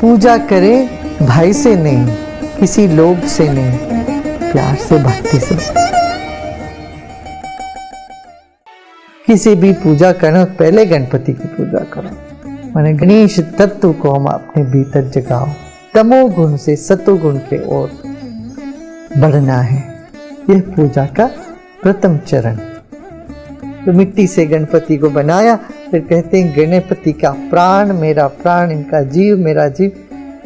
पूजा करें भाई से नहीं, किसी लोभ से नहीं, प्यार से, भक्ति से। किसी भी पूजा करना पहले गणपति की पूजा करो। माने गणेश तत्व को हम अपने भीतर जगाओ। तमोगुण से सतोगुण के ओर बढ़ना है, यह पूजा का प्रथम चरण। तो मिट्टी से गणपति को बनाया, फिर कहते हैं गणपति का प्राण मेरा प्राण, इनका जीव मेरा जीव,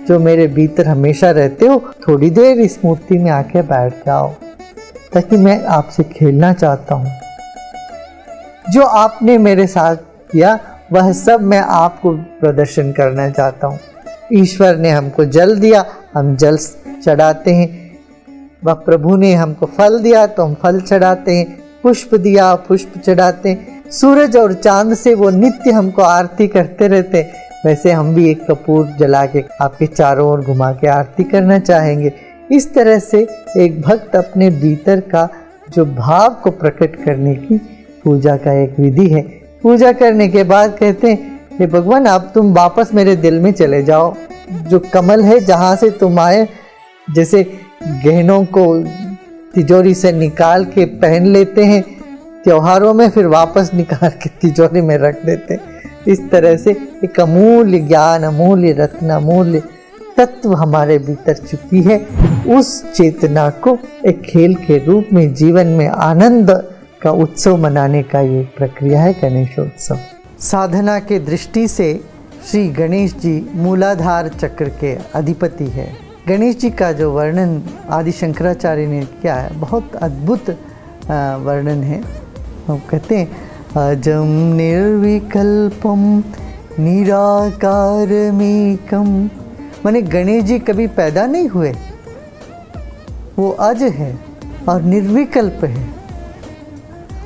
जो मेरे भीतर हमेशा रहते हो, थोड़ी देर इस मूर्ति में आके बैठ जाओ, ताकि मैं आपसे खेलना चाहता हूँ। जो आपने मेरे साथ किया वह सब मैं आपको प्रदर्शन करना चाहता हूँ। ईश्वर ने हमको जल दिया, हम जल चढ़ाते हैं। वह प्रभु ने हमको फल दिया तो हम फल चढ़ाते हैं। पुष्प दिया, पुष्प चढ़ाते हैं। सूरज और चांद से वो नित्य हमको आरती करते रहते हैं। वैसे हम भी एक कपूर जला के आपके चारों ओर घुमा के आरती करना चाहेंगे। इस तरह से एक भक्त अपने भीतर का जो भाव को प्रकट करने की पूजा का एक विधि है। पूजा करने के बाद कहते हैं हे भगवान, अब तुम वापस मेरे दिल में चले जाओ। जो कमल है जहाँ से तुम आए, जैसे गहनों को तिजोरी से निकाल के पहन लेते हैं त्योहारों में, फिर वापस निकाल के तिजोरी में रख देते हैं, इस तरह से एक अमूल्य ज्ञान, अमूल्य रत्न, अमूल्य तत्व हमारे भीतर चुकी है। उस चेतना को एक खेल के रूप में जीवन में आनंद का उत्सव मनाने का ये प्रक्रिया है गणेशोत्सव। साधना के दृष्टि से श्री गणेश जी मूलाधार चक्र के अधिपति है। गणेश जी का जो वर्णन आदि शंकराचार्य ने किया है, बहुत अद्भुत वर्णन है। हम कहते हैं अजं निर्विकल्पम निराकारमेकम, माने गणेश जी कभी पैदा नहीं हुए, वो अज है और निर्विकल्प है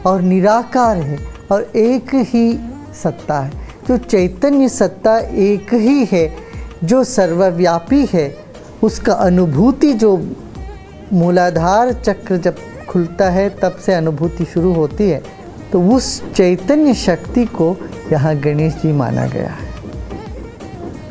और निराकार है और एक ही सत्ता है। जो चैतन्य सत्ता एक ही है, जो सर्वव्यापी है, उसका अनुभूति जो मूलाधार चक्र जब खुलता है तब से अनुभूति शुरू होती है। तो उस चैतन्य शक्ति को यहाँ गणेश जी माना गया है।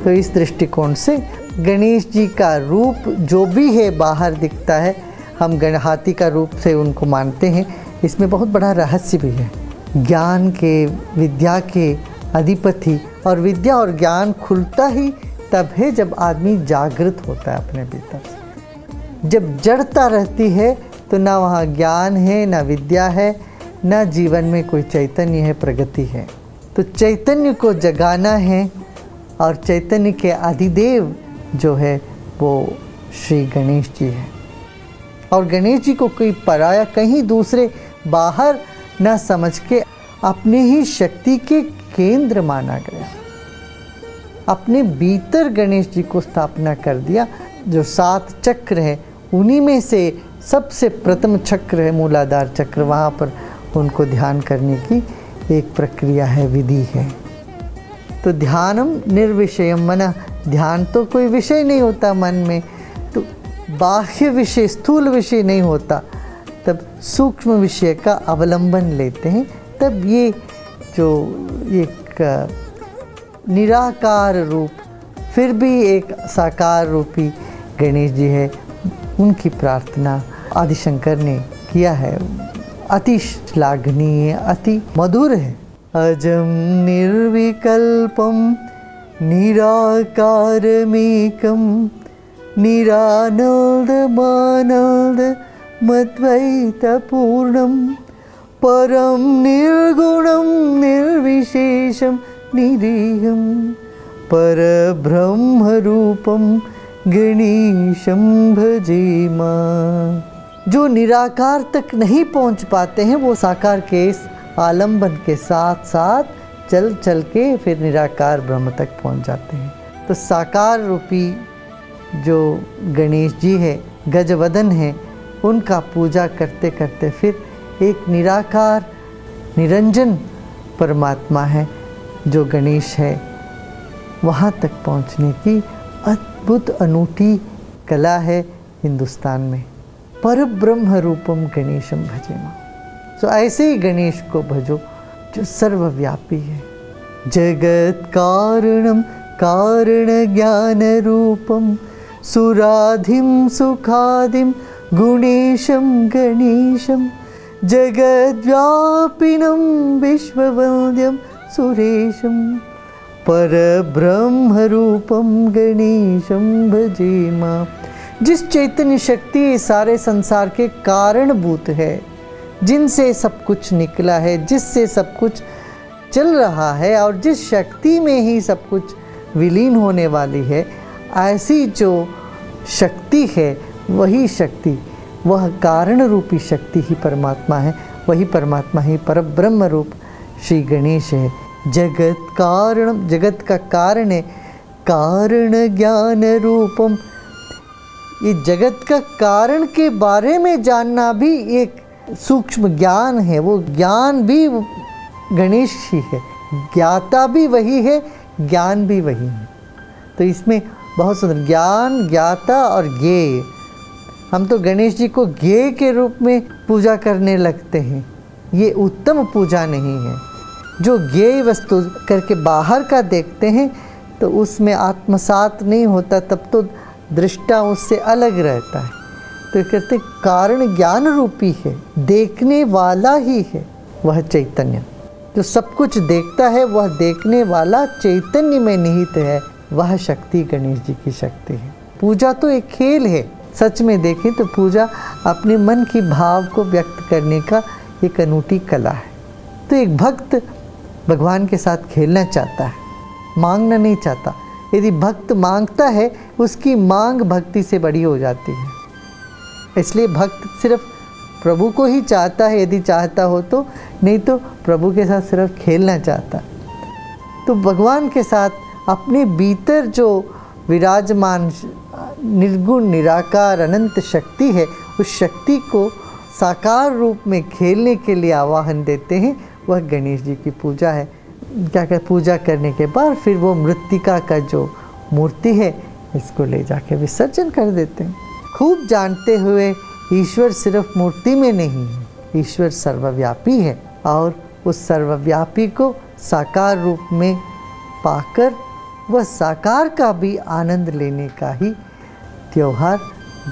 तो इस दृष्टिकोण से गणेश जी का रूप जो भी है बाहर दिखता है, हम हाथी का रूप से उनको मानते हैं। इसमें बहुत बड़ा रहस्य भी है। ज्ञान के, विद्या के अधिपति, और विद्या और ज्ञान खुलता ही तब है जब आदमी जागृत होता है अपने भीतर से। जब जड़ता रहती है तो ना वहाँ ज्ञान है, ना विद्या है, ना जीवन में कोई चैतन्य है, प्रगति है। तो चैतन्य को जगाना है, और चैतन्य के अधिदेव जो है वो श्री गणेश जी है। और गणेश जी को कोई पराया, कहीं दूसरे बाहर न समझ के अपने ही शक्ति के केंद्र माना गया। अपने भीतर गणेश जी को स्थापना कर दिया। जो 7 चक्र है उन्हीं में से सबसे प्रथम चक्र है मूलाधार चक्र, वहाँ पर उनको ध्यान करने की एक प्रक्रिया है, विधि है। तो ध्यानम निर्विषयम, मना ध्यान तो कोई विषय नहीं होता मन में, तो बाह्य विषय, स्थूल विषय नहीं होता, तब सूक्ष्म विषय का अवलंबन लेते हैं। तब ये जो एक निराकार रूप फिर भी एक साकार रूपी गणेश जी है, उनकी प्रार्थना आदिशंकर ने किया है। अति श्लाघनीय, अति मधुर है। अजं निर्विकल्पम निराकारमेकं निरानन्दमानन्द मद्वैतपूर्णं परं निर्गुणं निर्विशेषं निरीहं परब्रह्मरूपं गणेशं भजेमा। जो निराकार तक नहीं पहुंच पाते हैं वो साकार के आलंबन के साथ साथ चल चल के फिर निराकार ब्रह्म तक पहुंच जाते हैं। तो साकार रूपी जो गणेश जी है, गजवदन है, उनका पूजा करते करते फिर एक निराकार निरंजन परमात्मा है जो गणेश है, वहाँ तक पहुँचने की अद्भुत अनूठी कला है हिंदुस्तान में। परब्रह्म रूपम गणेशम भजेमा। तो ऐसे ही गणेश को भजो जो सर्वव्यापी है। जगत कारणम कारण ज्ञान रूपम सुराधिम सुखादिम गुणेशम गणेशम जगद्व्यापिनम विश्ववन्द्यम सुरेशम परब्रह्म रूपम गणेशम भजेमा। जिस चैतन्य शक्ति ये सारे संसार के कारणभूत है, जिनसे सब कुछ निकला है, जिससे सब कुछ चल रहा है और जिस शक्ति में ही सब कुछ विलीन होने वाली है, ऐसी जो शक्ति है वही शक्ति, वह कारण रूपी शक्ति ही परमात्मा है। वही परमात्मा ही परब्रह्म रूप श्री गणेश है। जगत कारण, जगत का कारण है, कारण ज्ञान रूपम। ये जगत का कारण के बारे में जानना भी एक सूक्ष्म ज्ञान है। वो ज्ञान भी गणेश ही है, ज्ञाता भी वही है, ज्ञान भी वही है। तो इसमें बहुत सुंदर ज्ञान, ज्ञाता और ज्ञेय। हम तो गणेश जी को ज्ञेय के रूप में पूजा करने लगते हैं। ये उत्तम पूजा नहीं है। जो ज्ञेय वस्तु करके बाहर का देखते हैं तो उसमें आत्मसात नहीं होता, तब तो दृष्टा उससे अलग रहता है। तो कहते कारण ज्ञान रूपी है, देखने वाला ही है वह चैतन्य। जो सब कुछ देखता है वह देखने वाला चैतन्य में निहित है, वह शक्ति गणेश जी की शक्ति है। पूजा तो एक खेल है। सच में देखें तो पूजा अपने मन की भाव को व्यक्त करने का एक अनूठी कला है। तो एक भक्त भगवान के साथ खेलना चाहता है, मांगना नहीं चाहता। यदि भक्त मांगता है, उसकी मांग भक्ति से बड़ी हो जाती है। इसलिए भक्त सिर्फ प्रभु को ही चाहता है, यदि चाहता हो तो, नहीं तो प्रभु के साथ सिर्फ खेलना चाहता। तो भगवान के साथ अपने भीतर जो विराजमान निर्गुण निराकार अनंत शक्ति है, उस शक्ति को साकार रूप में खेलने के लिए आवाहन देते हैं। वह गणेश जी की पूजा है। क्या कहते, पूजा करने के बाद फिर वो मृत्तिका का जो मूर्ति है, इसको ले जाके विसर्जन कर देते हैं। खूब जानते हुए ईश्वर सिर्फ मूर्ति में नहीं है, ईश्वर सर्वव्यापी है। और उस सर्वव्यापी को साकार रूप में पाकर वह साकार का भी आनंद लेने का ही त्योहार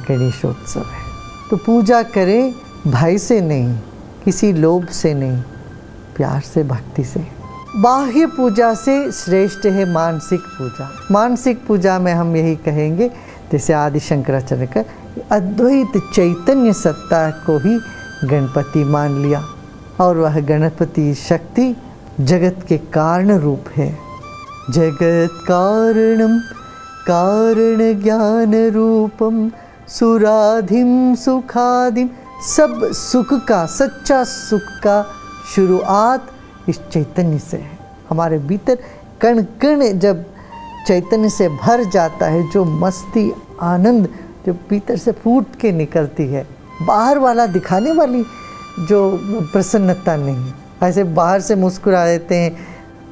गणेशोत्सव है। तो पूजा करें भय से नहीं, किसी लोभ से नहीं, प्यार से, भक्ति से। बाह्य पूजा से श्रेष्ठ है मानसिक पूजा। मानसिक पूजा में हम यही कहेंगे, जैसे आदि शंकराचार्य का अद्वैत चैतन्य सत्ता को ही गणपति मान लिया, और वह गणपति शक्ति जगत के कारण रूप है। जगत कारणम कारण ज्ञान रूपम सुराधिम सुखादिम। सब सुख का, सच्चा सुख का शुरुआत इस चैतन्य से है। हमारे भीतर कण कण जब चैतन्य से भर जाता है, जो मस्ती आनंद जो भीतर से फूट के निकलती है, बाहर वाला दिखाने वाली जो प्रसन्नता नहीं, ऐसे बाहर से मुस्कुरा देते हैं,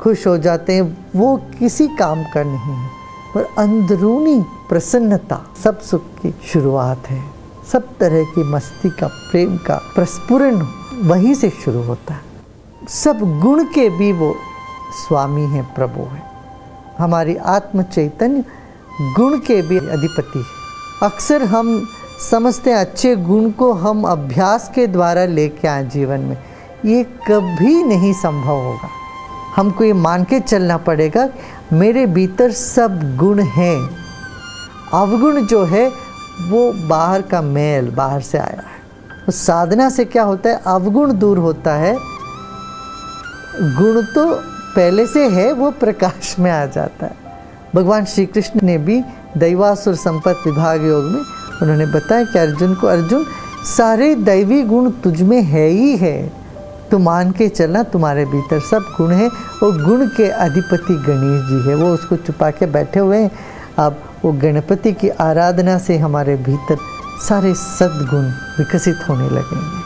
खुश हो जाते हैं, वो किसी काम का नहीं है, पर अंदरूनी प्रसन्नता सब सुख की शुरुआत है। सब तरह की मस्ती का, प्रेम का प्रस्फुरण वहीं से शुरू होता है। सब गुण के भी वो स्वामी हैं, प्रभु हैं। हमारी आत्म चैतन्य गुण के भी अधिपति है। अक्सर हम समझते हैं अच्छे गुण को हम अभ्यास के द्वारा लेके आए जीवन में, ये कभी नहीं संभव होगा। हमको ये मान के चलना पड़ेगा मेरे भीतर सब गुण हैं। अवगुण जो है वो बाहर का मैल, बाहर से आया है। तो साधना से क्या होता है, अवगुण दूर होता है, गुण तो पहले से है, वो प्रकाश में आ जाता है। भगवान श्री कृष्ण ने भी दैवासुर संपत्ति विभाग योग में उन्होंने बताया कि अर्जुन को, अर्जुन सारे दैवी गुण तुझ में है ही है, तो मान के चलना तुम्हारे भीतर सब गुण है। और गुण के अधिपति गणेश जी है, वो उसको छुपा के बैठे हुए हैं। अब वो गणपति की आराधना से हमारे भीतर सारे सद्गुण विकसित होने लगेंगे।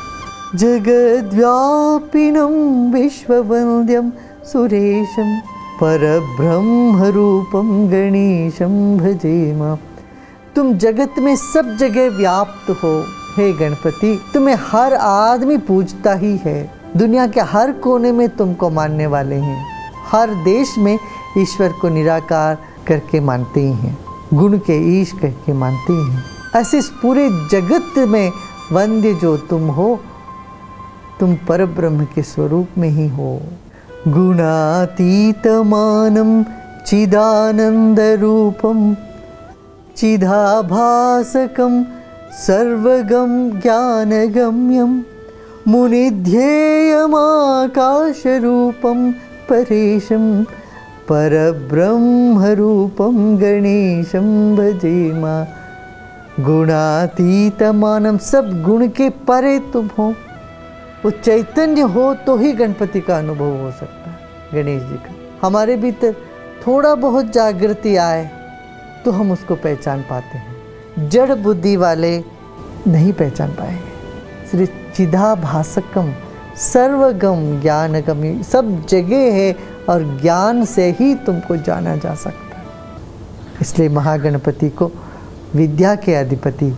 जगद्व्यापिनं विश्ववन्द्यं सुरेशं परब्रह्म रूपं गणेशं भजेम। तुम जगत में सब जगह व्याप्त हो हे गणपति, तुम्हें हर आदमी पूजता ही है। दुनिया के हर कोने में तुमको मानने वाले हैं। हर देश में ईश्वर को निराकार करके मानते ही हैं, गुण के ईश करके मानते ही हैं। ऐसे इस पूरे जगत में वंद्य जो तुम हो, तुम परब्रह्म के स्वरूप में ही हो। गुणातीतमानं चिदानंद रूपम चिदाभासकं सर्वगं ज्ञानगम्यं मुनिध्येयमाकाशरूपं परेशं परब्रह्मरूपं गणेशं भजेमा। गुणातीतमानं, सब गुण के परे तुम हो। वो चैतन्य हो तो ही गणपति का अनुभव हो सकता है, गणेश जी का। हमारे भीतर थोड़ा बहुत जागृति आए तो हम उसको पहचान पाते हैं, जड़ बुद्धि वाले नहीं पहचान पाएंगे। श्री चिदाभासकम सर्वगम ज्ञानगम, सब जगह है और ज्ञान से ही तुमको जाना जा सकता है। इसलिए महागणपति को विद्या के अधिपति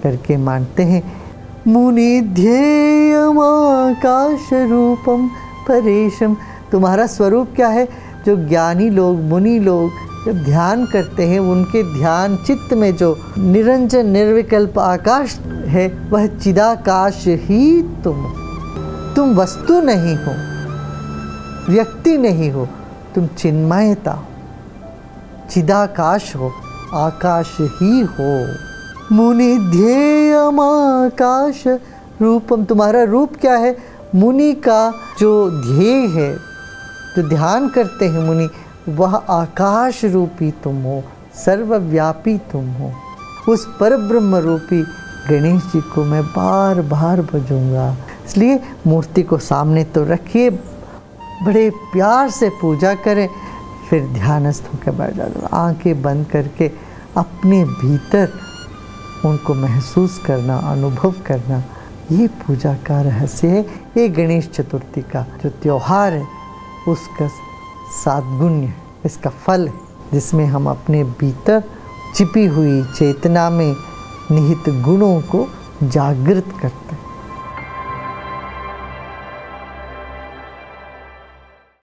करके मानते हैं। मुनिध्येयमाकाश रूपम परेशम, तुम्हारा स्वरूप क्या है? जो ज्ञानी लोग, मुनि लोग जब ध्यान करते हैं, उनके ध्यान चित्त में जो निरंजन निर्विकल्प आकाश है, वह चिदाकाश ही तुम हो। तुम वस्तु नहीं हो, व्यक्ति नहीं हो, तुम चिन्मयता हो, चिदाकाश हो, आकाश ही हो। मुनिध्येयमाकाश रूपम, तुम्हारा रूप क्या है? मुनि का जो ध्येय है, जो ध्यान करते हैं मुनि, वह आकाश रूपी तुम हो, सर्वव्यापी तुम हो। उस परब्रह्म रूपी गणेश जी को मैं बार बार भजूंगा। इसलिए मूर्ति को सामने तो रखिए, बड़े प्यार से पूजा करें, फिर ध्यानस्थ होकर बैठ जाओ। आंखें बंद करके अपने भीतर उनको महसूस करना, अनुभव करना, ये पूजा का रहस्य है। ये गणेश चतुर्थी का जो त्यौहार है, उसका साद्गुण्य, इसका फल है, जिसमें हम अपने भीतर छिपी हुई चेतना में निहित गुणों को जागृत करते हैं।